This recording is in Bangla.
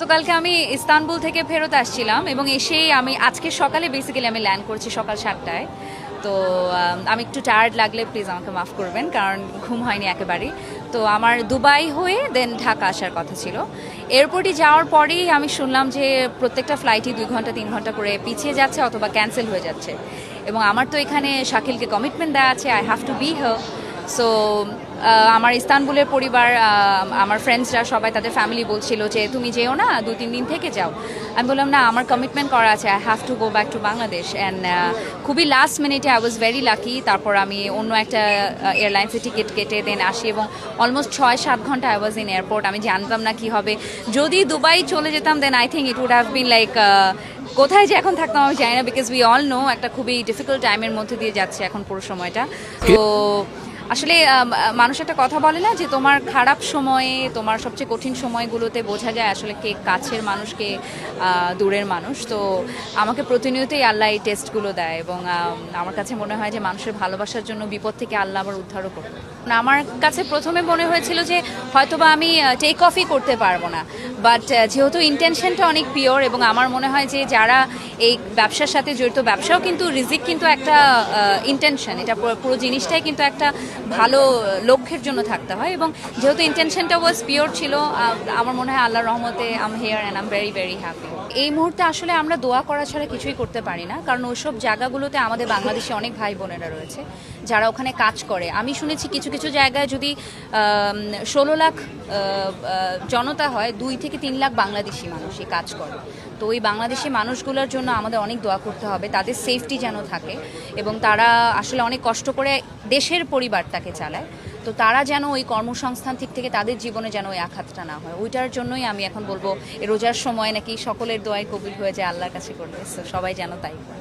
তো কালকে আমি ইস্তানবুল থেকে ফেরত আসছিলাম এবং এসেই আমি আজকে সকালে বেসিক্যালি আমি ল্যান্ড করছি সকাল 7টায়। তো আমি একটু টায়ার্ড লাগলে প্লিজ আমাকে মাফ করবেন, কারণ ঘুম হয়নি একেবারেই। তো আমার দুবাই হয়ে দেন ঢাকা আসার কথা ছিল। এয়ারপোর্টে যাওয়ার পরেই আমি শুনলাম যে প্রত্যেকটা ফ্লাইটই 2 ঘন্টা 3 ঘন্টা করে পিছিয়ে যাচ্ছে অথবা ক্যান্সেল হয়ে যাচ্ছে। এবং আমার তো এখানে শাকিলকে কমিটমেন্ট দেওয়া আছে, I have to B here. So আমার ইস্তানবুলের পরিবার, আমার ফ্রেন্ডসরা সবাই তাদের ফ্যামিলি বলছিল যে তুমি যেও না, 2-3 দিন থেকে যাও। আমি বললাম না, আমার কমিটমেন্ট করা আছে, I have to go back to Bangladesh. And খুবই লাস্ট মিনিটে আই ওয়াজ ভেরি লাকি। তারপর আমি অন্য একটা এয়ারলাইন্সে টিকিট কেটে দেন আসি এবং অলমোস্ট 6-7 ঘন্টা আই ওয়াজ ইন এয়ারপোর্ট। আমি জানতাম না কি হবে। যদি দুবাই চলে যেতাম then I think it would have been like, কোথায় যে এখন থাকতাম আমি জানি না, বিকজ উই অল নো একটা খুবই ডিফিকাল্ট টাইমের মধ্যে দিয়ে যাচ্ছে এখন পুরো সময়টা। তো আসলে মানুষ একটা কথা বলে না যে তোমার খারাপ সময়ে, তোমার সবচেয়ে কঠিন সময়গুলোতে বোঝা যায় আসলে কে কাছের মানুষ, কে দূরের মানুষ। তো আমাকে প্রতিনিয়তই আল্লাহ এই টেস্টগুলো দেয় এবং আমার কাছে মনে হয় যে মানুষের ভালোবাসার জন্য বিপদ থেকে আল্লাহ আবার উদ্ধারও করবে। আমার কাছে প্রথমে মনে হয়েছিল যে হয়তোবা আমি টেক অফই করতে পারবো না, বাট যেহেতু ইন্টেনশনটা অনেক পিওর এবং আমার মনে হয় যে যারা এই ব্যবসার সাথে জড়িত, ব্যবসাও কিন্তু রিজিক কিন্তু একটা ইন্টেনশন, এটা পুরো জিনিসটাই কিন্তু একটা ভালো লক্ষ্যের জন্য থাকতে হয়। এবং যেহেতু ইন্টেনশনটা ওয়াজ পিওর ছিল, আমার মনে হয় আল্লাহর রহমতে I'm here and I'm very very happy. এই মুহূর্তে আসলে আমরা দোয়া করা ছাড়া কিছুই করতে পারি না, কারণ ওইসব জায়গাগুলোতে আমাদের বাংলাদেশি অনেক ভাই বোনেরা রয়েছে যারা ওখানে কাজ করে। আমি শুনেছি কিছু কিছু জায়গায় যদি 16 লাখ জনতা হয়, 2 থেকে 3 লাখ বাংলাদেশি মানুষই কাজ করে। তো ওই বাংলাদেশি মানুষগুলোর জন্য আমাদের অনেক দোয়া করতে হবে, তাদের সেফটি যেন থাকে এবং তারা আসলে অনেক কষ্ট করে দেশের পরিবারটাকে চালায়। তো তারা যেন ওই কর্মসংস্থান ঠিক থেকে তাদের জীবনে যেন ওই আঘাতটা না হয়, ওইটার জন্যই আমি এখন বলবো এই রোজার সময় নাকি সকলের দোয়াই কবুল হয়ে যায় আল্লাহর কাছে করলে, সবাই যেন তাই করে।